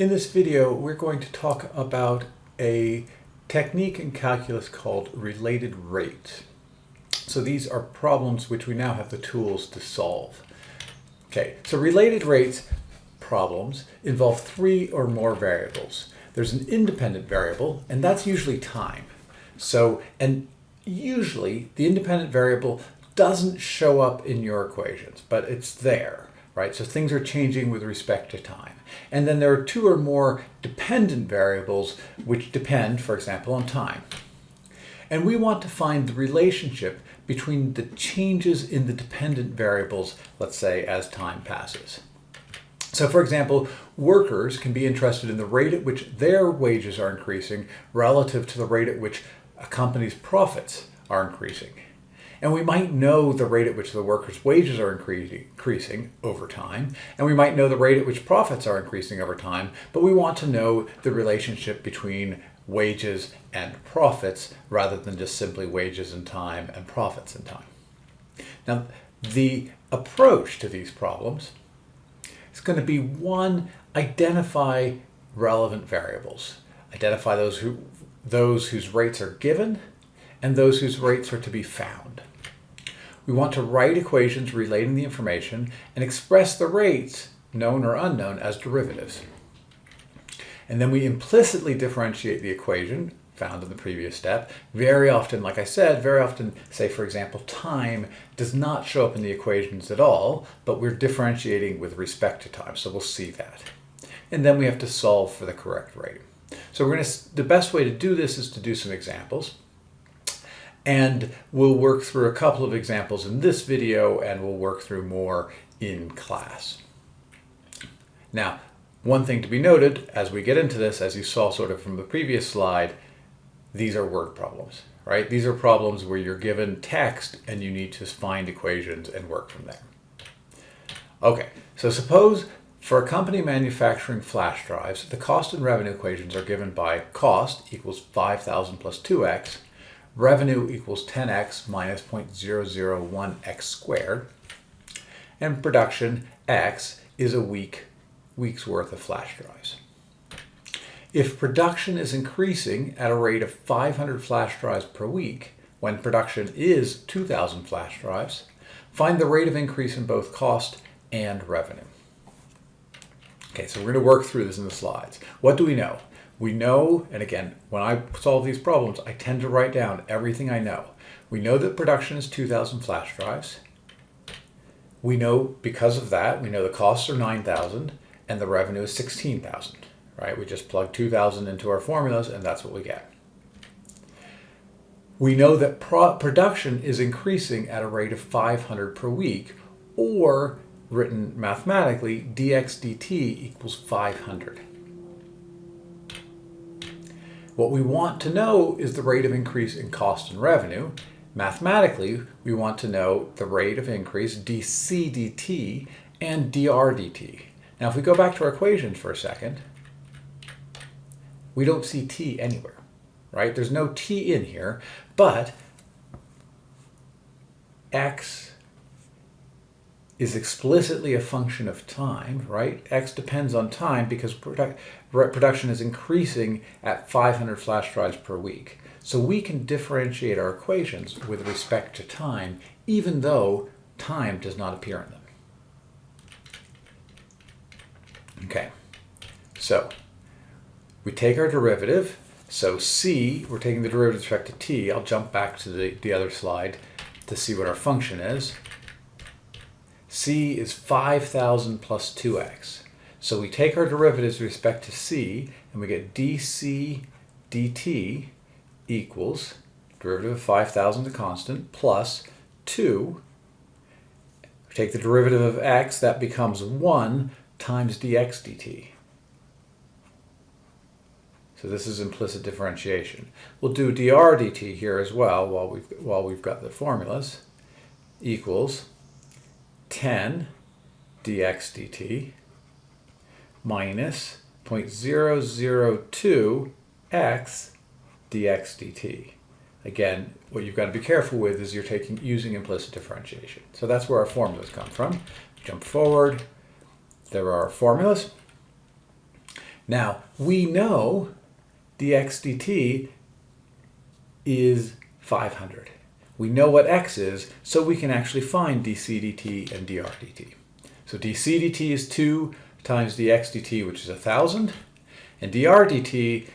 In this video, we're going to talk about a technique in calculus called related rates. So these are problems which we now have the tools to solve. Okay, so related rates problems involve three or more variables. There's an independent variable, and that's usually time. And usually the independent variable doesn't show up in your equations, but it's there, right? So things are changing with respect to time. And then there are two or more dependent variables which depend, for example, on time. And we want to find the relationship between the changes in the dependent variables, let's say, as time passes. So for example, workers can be interested in the rate at which their wages are increasing relative to the rate at which a company's profits are increasing. And we might know the rate at which the workers' wages are increasing over time, and we might know the rate at which profits are increasing over time, but we want to know the relationship between wages and profits rather than just simply wages in time and profits in time. Now, the approach to these problems is going to be one, identify relevant variables. Identify those whose rates are given and those whose rates are to be found. We want to write equations relating the information and express the rates, known or unknown, as derivatives. And then we implicitly differentiate the equation found in the previous step. Very often, like I said, say, for example, time does not show up in the equations at all, but we're differentiating with respect to time, so we'll see that. And then we have to solve for the correct rate. So the best way to do this is to do some examples. And we'll work through a couple of examples in this video, and we'll work through more in class. Now, one thing to be noted as we get into this, as you saw sort of from the previous slide, these are word problems, right? These are problems where you're given text and you need to find equations and work from there. Okay, so suppose for a company manufacturing flash drives, the cost and revenue equations are given by cost equals 5,000 plus 2x, revenue equals 10x minus 0.001x squared, and production x is a week's worth of flash drives. If production is increasing at a rate of 500 flash drives per week, when production is 2,000 flash drives, find the rate of increase in both cost and revenue. Okay, so we're going to work through this in the slides. What do we know? We know, and again, when I solve these problems, I tend to write down everything I know. We know that production is 2,000 flash drives. We know, because of that, we know the costs are 9,000 and the revenue is 16,000, right? We just plug 2,000 into our formulas and that's what we get. We know that production is increasing at a rate of 500 per week, or written mathematically, dx dt equals 500. What we want to know is the rate of increase in cost and revenue. Mathematically, we want to know the rate of increase dc dt and dr dt. Now, if we go back to our equations for a second, we don't see t anywhere, right? There's no t in here, but x is explicitly a function of time, right? X depends on time because production is increasing at 500 flash drives per week. So we can differentiate our equations with respect to time, even though time does not appear in them. Okay, so we take our derivative. So c, we're taking the derivative with respect to t. I'll jump back to the other slide to see what our function is. C is 5,000 plus 2x. So we take our derivatives with respect to c, and we get dc dt equals derivative of 5,000, the constant, plus 2. We take the derivative of x, that becomes 1 times dx dt. So this is implicit differentiation. We'll do dr dt here as well while we've got the formulas, equals 10 dx dt minus 0.002 x dx dt. Again, what you've got to be careful with is you're using implicit differentiation. So that's where our formulas come from. Jump forward. There are our formulas. Now, we know dx dt is 500. We know what x is, so we can actually find dc dt and dr dt. So dc dt is 2 times dx dt, which is 1,000, and dr dt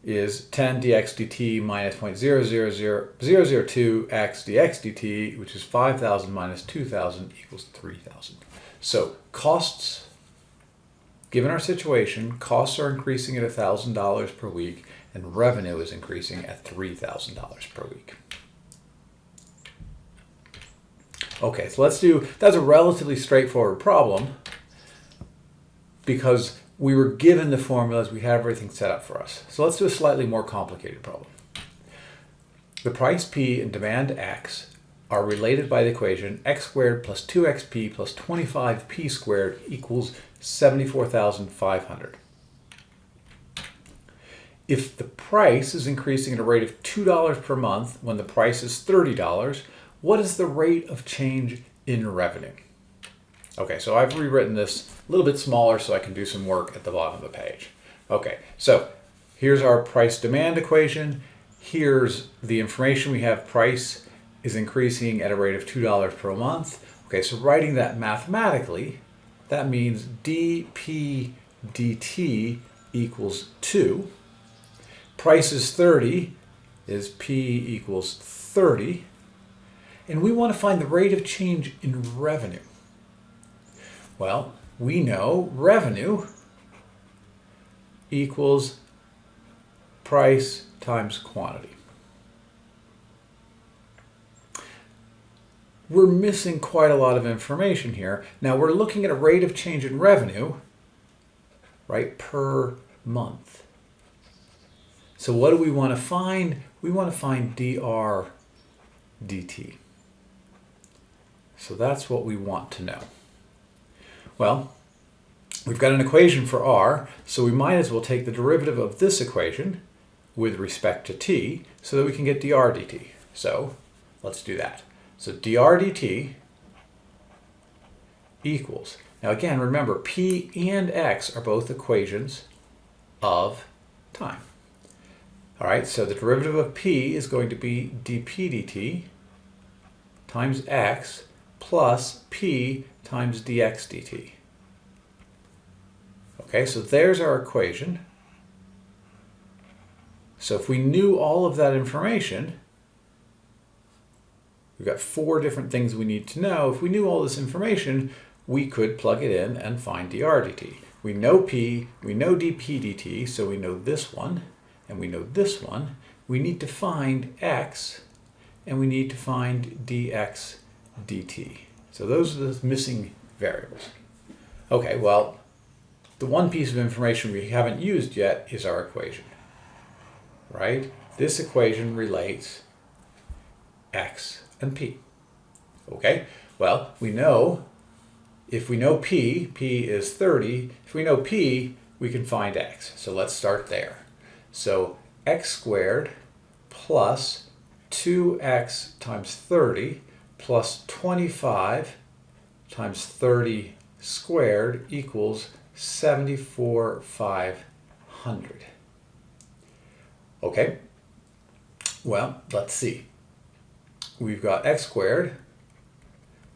is 10 dx dt minus 0.000002 x dx dt, which is 5,000 minus 2,000 equals 3,000. So costs, given our situation, costs are increasing at $1,000 per week, and revenue is increasing at $3,000 per week. Okay, so that's a relatively straightforward problem because we were given the formulas, we have everything set up for us. So let's do a slightly more complicated problem. The price P and demand X are related by the equation x squared plus 2xp plus 25p squared equals 74,500. If the price is increasing at a rate of $2 per month when the price is $30, what is the rate of change in revenue? Okay, so I've rewritten this a little bit smaller so I can do some work at the bottom of the page. Okay, so here's our price demand equation. Here's the information we have. Price is increasing at a rate of $2 per month. Okay, so writing that mathematically, that means dp dt equals 2. Price is 30, is p equals 30. And we want to find the rate of change in revenue. Well, we know revenue equals price times quantity. We're missing quite a lot of information here. Now we're looking at a rate of change in revenue, right, per month. So what do we want to find? We want to find dr dt. So that's what we want to know. Well, we've got an equation for r, so we might as well take the derivative of this equation with respect to t so that we can get dr dt. So let's do that. So dr dt equals, now again, remember p and x are both equations of time. All right, so the derivative of p is going to be dp dt times x plus p times dx dt. Okay, so there's our equation. So if we knew all of that information, we've got 4 different things we need to know. If we knew all this information, we could plug it in and find dr dt. We know p, we know dp dt, so we know this one, and we know this one. We need to find x, and we need to find dx dt. So those are the missing variables. Okay, well, the one piece of information we haven't used yet is our equation, right? This equation relates x and p. Okay, well, we know, if we know p is 30, if we know p, we can find x. So let's start there. So x squared plus 2x times 30 plus 25 times 30 squared equals 74,500. Okay, well, let's see. We've got x squared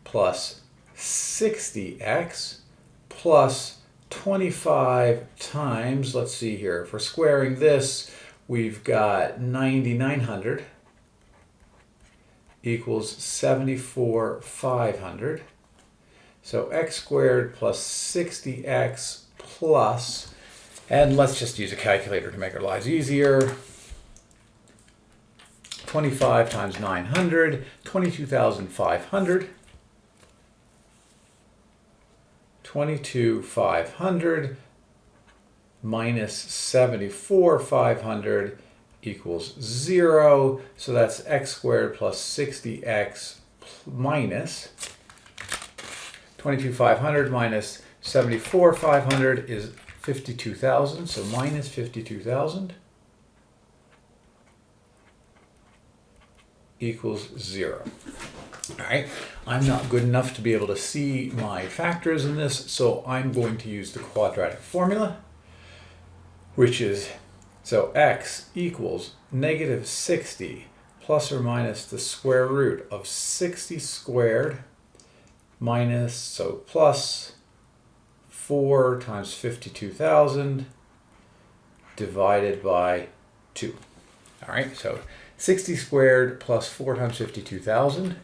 plus 60x plus 25 times, let's see here, for squaring this, we've got 9,900 equals 74,500. So x squared plus 60x plus, and let's just use a calculator to make our lives easier. 25 times 900, 22,500. 22,500 minus 74,500 equals 0. So that's x squared plus 60x minus 22,500 minus 74,500 is 52,000. So minus 52,000 equals 0. All right, I'm not good enough to be able to see my factors in this, so I'm going to use the quadratic formula. which is, so x equals negative 60 plus or minus the square root of 60 squared minus, so plus 4 times 52,000 divided by 2. All right, so 60 squared plus 4 times 52,000,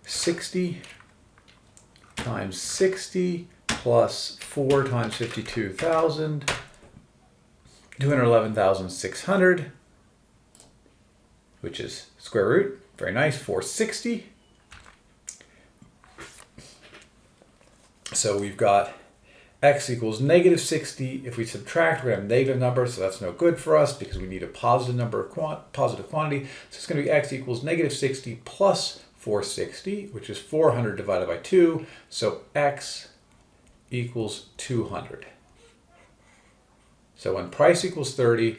60 times 60 plus 4 times 52,000, 211,600, which is square root. Very nice, 460. So we've got x equals negative 60. If we subtract, we're going to have a negative number, so that's no good for us because we need a positive number, positive quantity. So it's going to be x equals negative 60 plus 460, which is 400 divided by 2. So x equals 200. So when price equals 30,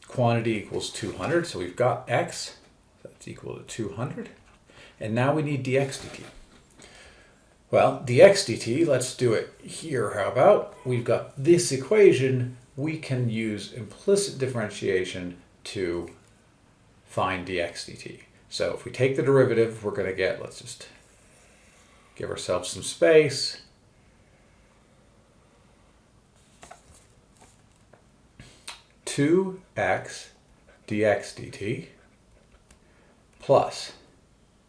quantity equals 200. So we've got x, that's equal to 200. And now we need dx dt. Well, dx dt, let's do it here. How about? We've got this equation. We can use implicit differentiation to find dx dt. So if we take the derivative, we're going to get, let's just give ourselves some space. Two x dx dt plus,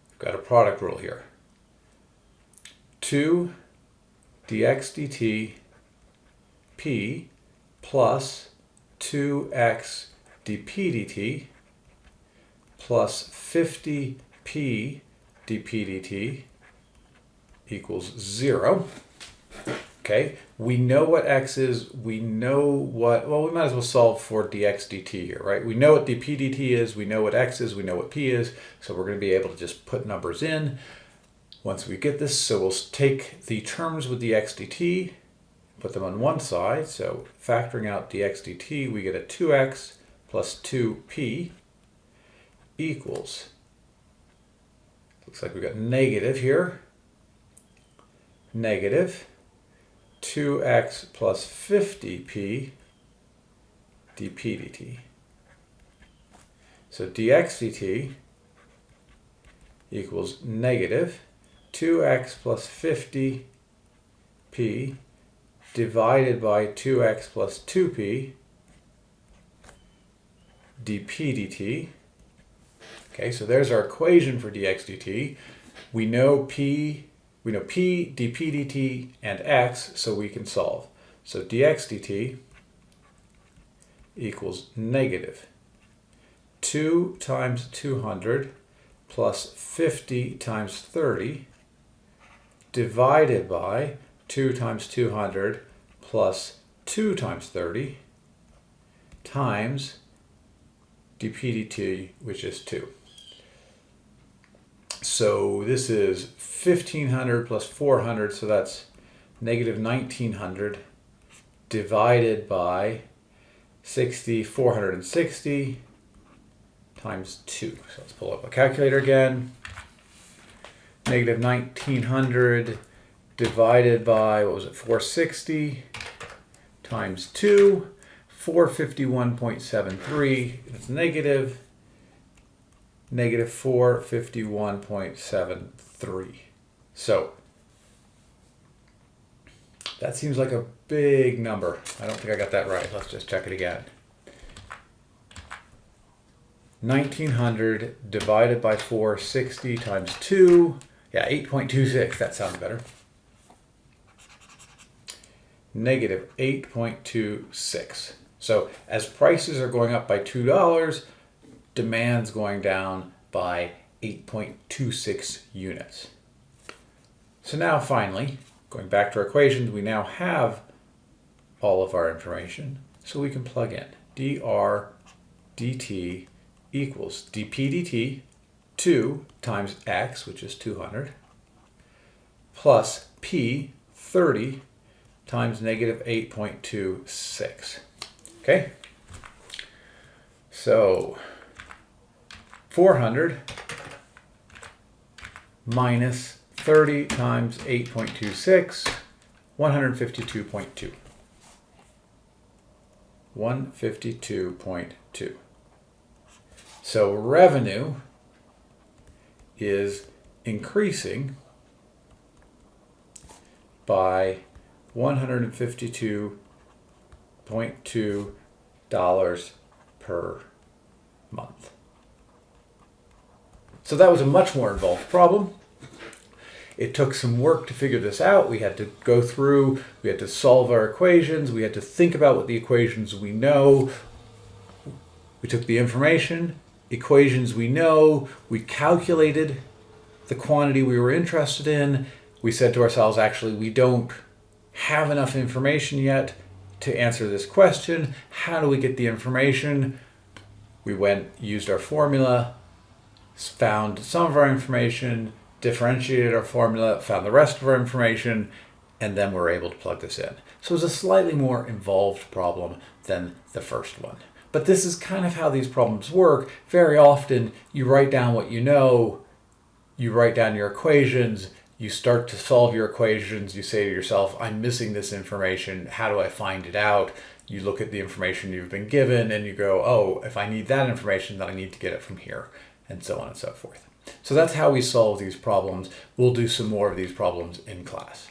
we've got a product rule here, 2 dx dt p plus 2x dp dt plus 50p dp dt equals 0. Okay, we know what x is, we know what, well, we might as well solve for dx dt here, right? We know what dp dt is, we know what x is, we know what p is, so we're going to be able to just put numbers in once we get this. So we'll take the terms with dx dt, put them on one side, so factoring out dx dt, we get a 2x plus 2p equals, looks like we got negative here, negative 2x plus 50p dp dt. So dx dt equals negative 2x plus 50p divided by 2x plus 2p dp dt. Okay, so there's our equation for dx dt. We know p, dp dt, and x, so we can solve. So dx dt equals negative 2 times 200 plus 50 times 30 divided by 2 times 200 plus 2 times 30 times dp dt, which is 2. So this is 1500 plus 400, so that's negative 1900 divided by 460 times 2. So let's pull up a calculator again. Negative 1900 divided by, what was it, 460 times 2, 451.73. That's negative 451.73. So that seems like a big number. I don't think I got that right. Let's just check it again. 1900 divided by 460 times 2. Yeah, 8.26. That sounds better. Negative 8.26. So as prices are going up by $2, demand's going down by 8.26 units. So now finally, going back to our equations, we now have all of our information, so we can plug in dr dt equals dp dt, 2 times x, which is 200, plus p, 30, times negative 8.26. Okay? So 400 minus 30 times 8.26, 152.2. 152.2. So revenue is increasing by $152.2 per month. So that was a much more involved problem. It took some work to figure this out. We had to go through, we had to solve our equations, we had to think about what the equations we know. We took the information, equations we know, we calculated the quantity we were interested in. We said to ourselves, actually, we don't have enough information yet to answer this question. How do we get the information? We used our formula, found some of our information, differentiated our formula, found the rest of our information, and then we're able to plug this in. So it was a slightly more involved problem than the first one. But this is kind of how these problems work. Very often, you write down what you know, you write down your equations, you start to solve your equations, you say to yourself, I'm missing this information, how do I find it out? You look at the information you've been given and you go, oh, if I need that information, then I need to get it from here, and so on and so forth. So that's how we solve these problems. We'll do some more of these problems in class.